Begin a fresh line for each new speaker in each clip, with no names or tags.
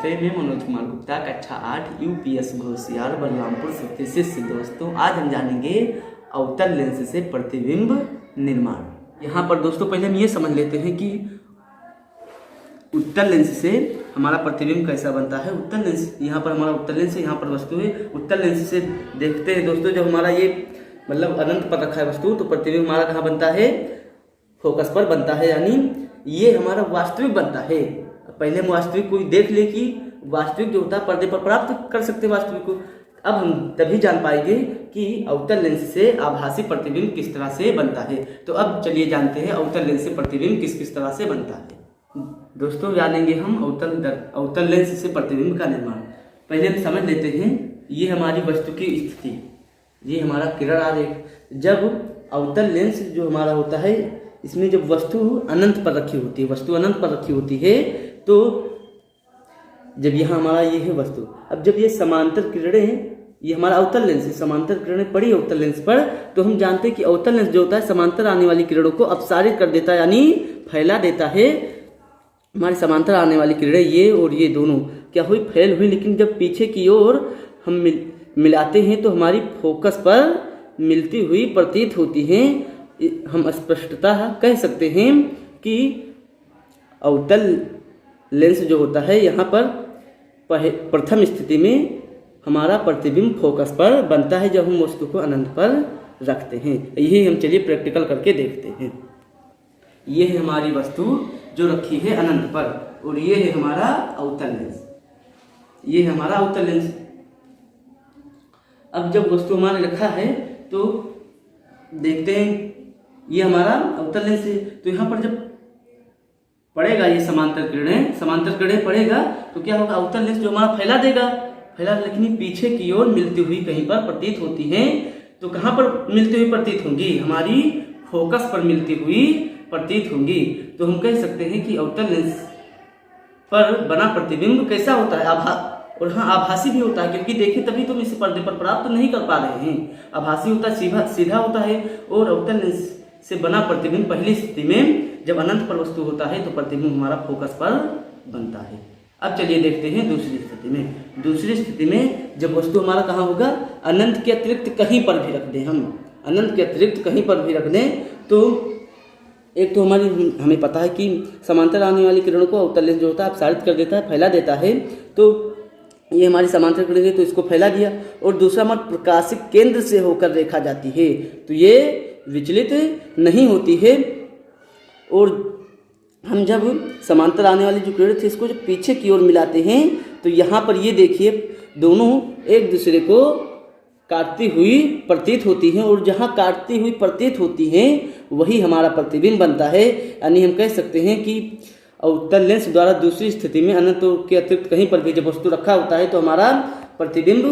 मैं मनोज कुमार गुप्ता, कक्षा 8 यूपीएस घोसियार बलरामपुर से शिष्य। दोस्तों आज हम जानेंगे अवतल लेंस से प्रतिबिंब निर्माण। यहाँ पर दोस्तों पहले हम ये समझ लेते हैं कि उत्तल लेंस से हमारा प्रतिबिंब कैसा बनता है। उत्तल लेंस, यहाँ पर हमारा उत्तल लेंस है, यहाँ पर वस्तु है। उत्तल लेंस से देखते हैं दोस्तों, जब हमारा ये मतलब अनंत पर रखा है वस्तु, तो प्रतिबिंब हमारा कहाँ बनता है, फोकस पर बनता है, यानी ये हमारा वास्तविक बनता है। पहले हम वास्तविक को देख ले कि वास्तविक जो होता है पर्दे पर प्राप्त कर सकते हैं वास्तविक को। अब हम तभी जान पाएंगे कि अवतल लेंस से आभासी प्रतिबिंब किस तरह से बनता है। तो अब चलिए जानते हैं अवतल लेंस से प्रतिबिंब किस किस तरह से बनता है। दोस्तों जानेंगे हम अवतल लेंस से प्रतिबिंब का निर्माण। पहले हम समझ लेते हैं, ये हमारी वस्तु की स्थिति, ये हमारा किरण आरेख। जब अवतल लेंस जो हमारा होता है, इसमें जब वस्तु अनंत पर रखी होती है, वस्तु अनंत पर रखी होती है, तो जब यहाँ हमारा ये है वस्तु, अब जब ये समांतर किरणें, ये हमारा अवतल लेंस है, समांतर किरणें पड़ी अवतल लेंस पर, तो हम जानते हैं कि अवतल लेंस जो होता है समांतर आने वाली किरणों को अपसारित कर देता है, यानी फैला देता है। हमारे समांतर आने वाली किरणें ये और ये दोनों क्या हुई, फैल हुई, लेकिन जब पीछे की ओर हम मिलाते हैं तो हमारी फोकस पर मिलती हुई प्रतीत होती हैं। हम स्पष्टतः कह सकते हैं कि अवतल लेंस जो होता है, यहाँ पर प्रथम स्थिति में हमारा प्रतिबिंब फोकस पर बनता है जब हम वस्तु को अनंत पर रखते हैं। यही हम चलिए प्रैक्टिकल करके देखते हैं। ये है हमारी वस्तु जो रखी है अनंत पर, और ये है हमारा अवतल लेंस, ये है हमारा अवतल लेंस। अब जब वस्तु हमारे रखा है तो देखते हैं, ये हमारा अवतल लेंस है, तो यहाँ पर जब पड़ेगा ये समांतर किरणें पड़ेगा तो क्या होगा, अवतल लेंस जो हमारा फैला देगा, लेकिन पीछे की ओर मिलती हुई कहीं पर प्रतीत होती हैं। तो कहाँ पर मिलती हुई प्रतीत होंगी, हमारी फोकस पर मिलती हुई प्रतीत होंगी। तो हम कह सकते हैं कि अवतल लेंस पर बना प्रतिबिंब कैसा होता है, और हाँ आभासी भी होता है, क्योंकि देखिए तभी तुम इसे पर्दे पर प्राप्त नहीं कर पा रहे हैं। आभासी होता है, सीधा होता है। और अवतल लेंस से बना प्रतिबिंब पहली स्थिति में जब अनंत पर वस्तु होता है तो प्रतिबिंब हमारा फोकस पर बनता है। अब चलिए देखते हैं दूसरी स्थिति में। दूसरी स्थिति में जब वस्तु हमारा कहाँ होगा, अनंत के अतिरिक्त कहीं पर भी रख दें, हम अनंत के अतिरिक्त कहीं पर भी रख दें, तो एक तो हमें पता है कि समांतर आने वाली किरणों को अवतल लेंस जो होता है अपसारित कर देता है, फैला देता है। तो ये हमारी समांतर किरण है तो इसको फैला दिया। और दूसरा हमारा प्रकाशिक केंद्र से होकर रेखा जाती है, तो ये विचलित नहीं होती है। और हम जब समांतर आने वाली जो किरण थी इसको जब पीछे की ओर मिलाते हैं तो यहाँ पर ये देखिए दोनों एक दूसरे को काटती हुई प्रतीत होती हैं, और जहाँ काटती हुई प्रतीत होती हैं वही हमारा प्रतिबिंब बनता है। यानी हम कह सकते हैं कि अवतल लेंस द्वारा दूसरी स्थिति में अनंत के अतिरिक्त कहीं पर भी जब वस्तु रखा होता है तो हमारा प्रतिबिंब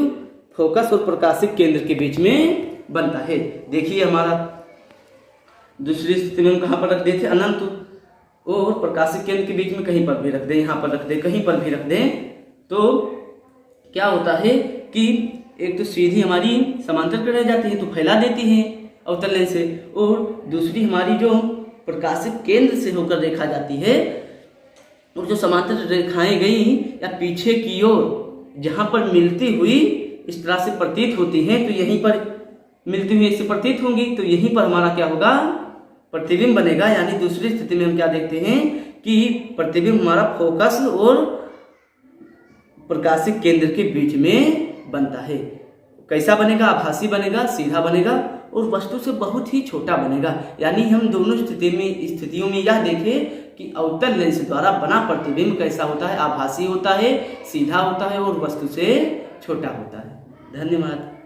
फोकस और प्रकाशिक केंद्र के बीच में बनता है। देखिए हमारा दूसरी स्थिति में हम कहाँ पर रख देते, अनंत और प्रकाशिक केंद्र के बीच में कहीं पर भी रख दें, यहाँ पर रख दें, कहीं पर भी रख दें, तो क्या होता है कि एक तो सीधी हमारी समांतर किरण जाती है तो फैला देती है अवतल लेंस से, और दूसरी हमारी जो प्रकाशिक केंद्र से होकर रेखा जाती है, और जो समांतर रेखाएं गई या पीछे की ओर जहाँ पर मिलती हुई इस तरह से प्रतीत होती हैं, तो यहीं पर मिलती हुई इससे प्रतीत होंगी, तो यहीं पर हमारा क्या होगा, प्रतिबिंब बनेगा। यानी दूसरी स्थिति में हम क्या देखते हैं कि प्रतिबिंब हमारा फोकस और प्रकाशिक केंद्र के बीच में बनता है। कैसा बनेगा, आभासी बनेगा, सीधा बनेगा, और वस्तु से बहुत ही छोटा बनेगा। यानी हम दोनों स्थितियों में यह देखें कि अवतल लेंस द्वारा बना प्रतिबिंब कैसा होता है, आभासी होता है, सीधा होता है और वस्तु से छोटा होता है। धन्यवाद।